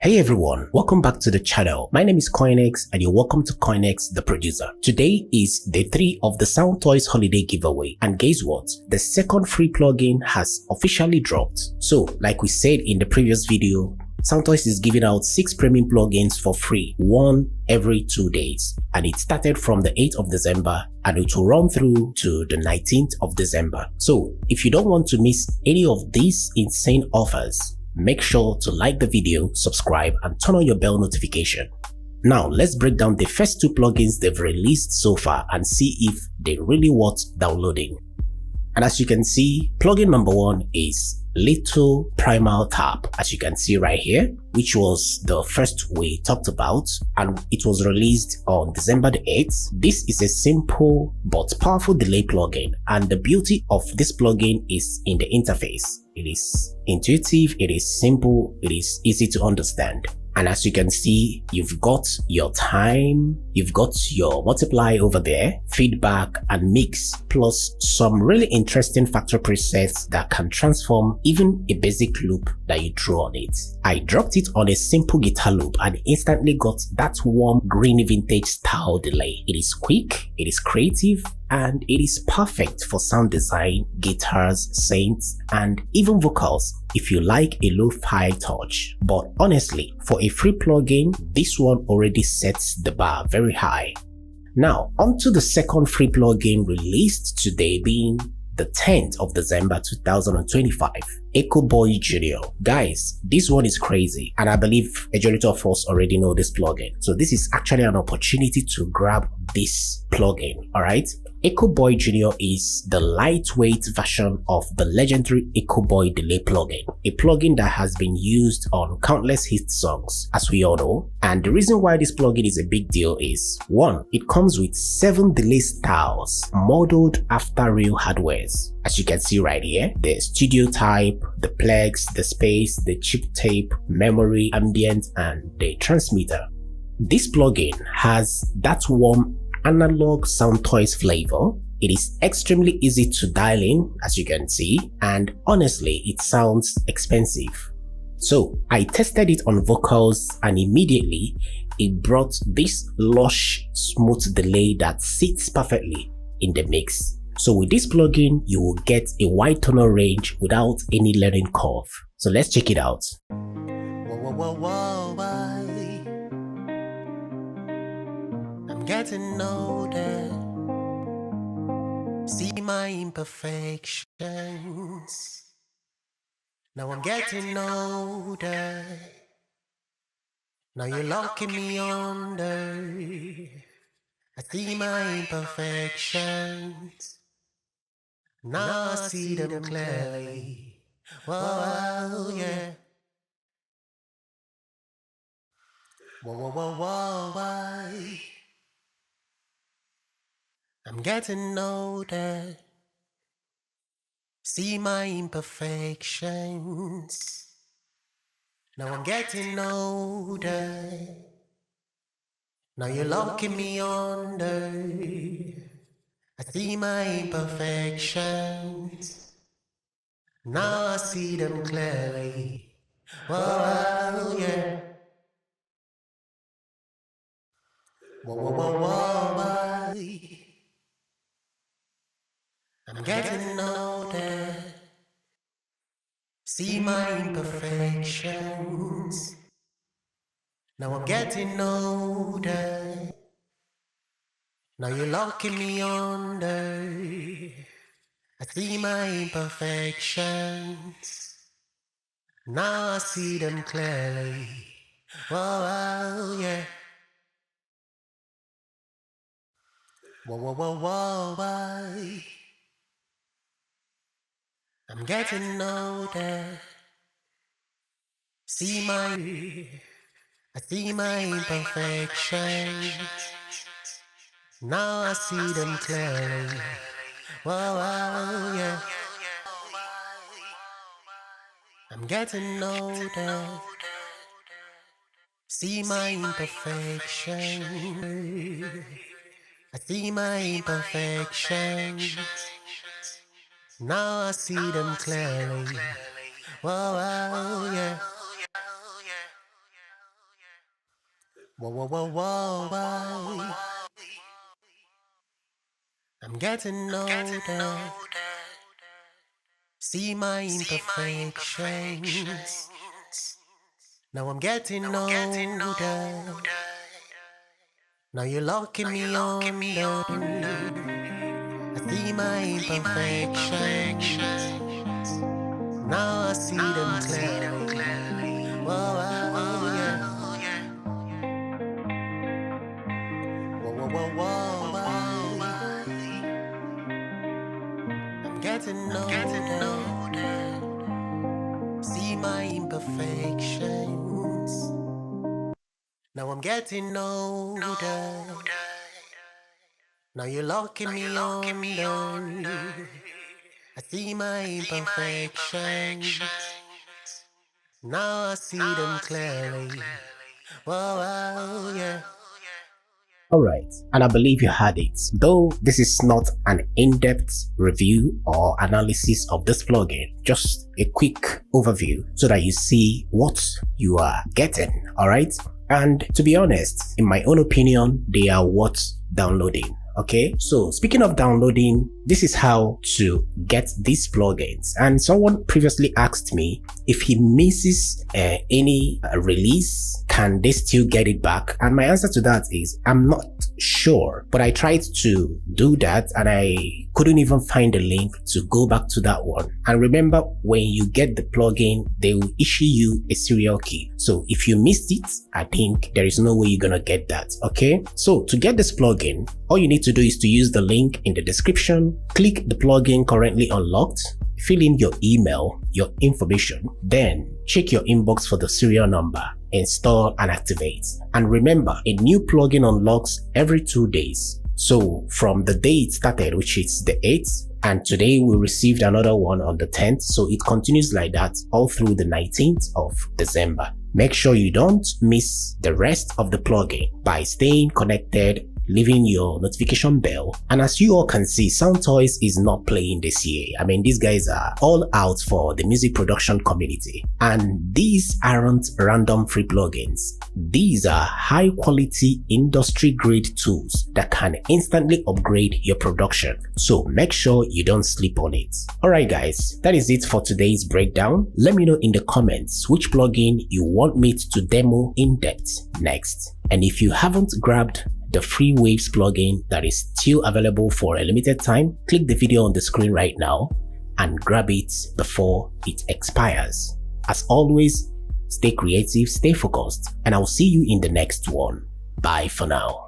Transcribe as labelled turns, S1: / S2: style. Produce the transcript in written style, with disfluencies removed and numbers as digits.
S1: Hey everyone, welcome back to the channel. My name is CoinX and you're welcome to CoinxDaProducer. Today is day 3 of the Soundtoys holiday giveaway, and guess what? The second free plugin has officially dropped. So, like we said in the previous video, Soundtoys is giving out 6 premium plugins for free, one every 2 days, and it started from the 8th of December and it will run through to the 19th of December. So, if you don't want to miss any of these insane offers, make sure to like the video, subscribe, and turn on your bell notification. Now, let's break down the first 2 plugins they've released so far and see if they really worth downloading. And as you can see, plugin number 1 is Little PrimalTap, as you can see right here, which was the first we talked about, and it was released on December the 8th. This is a simple but powerful delay plugin, and the beauty of this plugin is in the interface. It is intuitive, it is simple, it is easy to understand. And as you can see, you've got your time, you've got your multiply over there, feedback and mix, plus some really interesting factory presets that can transform even a basic loop that you throw on it. I dropped it on a simple guitar loop and instantly got that warm green vintage style delay. It is quick, it is creative, and it is perfect for sound design, guitars, synths, and even vocals if you like a lo-fi touch. But honestly, for a free plugin, this one already sets the bar very high. Now, onto the second free plugin released today, being the 10th of December 2025, EchoBoy Jr. Guys, this one is crazy, and I believe a majority of us already know this plugin. So this is actually an opportunity to grab this plugin, alright? EchoBoy Jr. is the lightweight version of the legendary EchoBoy delay plugin, a plugin that has been used on countless hit songs, as we all know. And the reason why this plugin is a big deal is, 1, it comes with 7 delay styles modeled after real hardwares. As you can see right here, the studio type, the plex, the space, the chip tape, memory, ambient, and the transmitter. This plugin has that warm analog Soundtoys flavor. It is extremely easy to dial in, as you can see, and honestly, it sounds expensive. So I tested it on vocals and immediately it brought this lush, smooth delay that sits perfectly in the mix. So with this plugin, you will get a wide tonal range without any learning curve. So let's check it out. I'm getting older, see my imperfections. Now I'm getting older, now you're locking me under. I see my imperfections, now I see them clearly. Whoa, yeah. Whoa. I'm getting older, see my imperfections. Now I'm getting older, now you're locking me under. I see my imperfections, now I see them clearly. Whoa, yeah. Whoa. I'm getting older, see my imperfections. Now I'm getting older, now you're locking me under. I see my imperfections, now I see them clearly. Whoa, yeah. Whoa. I'm getting older, see my, I see my imperfections, now I see them clearly. Whoa, yeah. I'm getting older, see my imperfections, I see my imperfections, now I see them clearly. Whoa, yeah. Whoa, whoa, whoa, whoa, whoa. I'm getting older. See my imperfections. Now I'm getting older. Now you're locking me under. I see my imperfections. Now I see them clearly. Whoa, whoa, yeah. Whoa, whoa, whoa, whoa, whoa. I'm getting older. See my imperfections. Now I'm getting older. Now you're locking me under. I see my imperfections. Now I see them clearly. Whoa, whoa, yeah. Alright, and I believe you had it. Though this is not an in-depth review or analysis of this plugin, just a quick overview so that you see what you are getting, alright? And to be honest, in my own opinion, they are worth downloading. Okay, so speaking of downloading, this is how to get these plugins. And someone previously asked me if he misses any release, can they still get it back? And my answer to that is I'm not sure, but I tried to do that and I couldn't even find a link to go back to that one. And remember, when you get the plugin, they will issue you a serial key. So if you missed it, I think there is no way you're gonna get that. Okay, so to get this plugin, all you need to do is to use the link in the description, click the plugin currently unlocked, fill in your email, your information, then check your inbox for the serial number, install and activate. And remember, a new plugin unlocks every 2 days. So from the day it started, which is the 8th, and today we received another one on the 10th, so it continues like that all through the 19th of December. Make sure you don't miss the rest of the plugin by staying connected, leaving your notification bell. And as you all can see, Soundtoys is not playing this year. I mean, these guys are all out for the music production community. And these aren't random free plugins. These are high quality industry grade tools that can instantly upgrade your production. So make sure you don't sleep on it. Alright guys, that is it for today's breakdown. Let me know in the comments which plugin you want me to demo in depth next. And if you haven't grabbed the free Waves plugin that is still available for a limited time, click the video on the screen right now and grab it before it expires. As always, stay creative, stay focused, and I'll see you in the next one. Bye for now.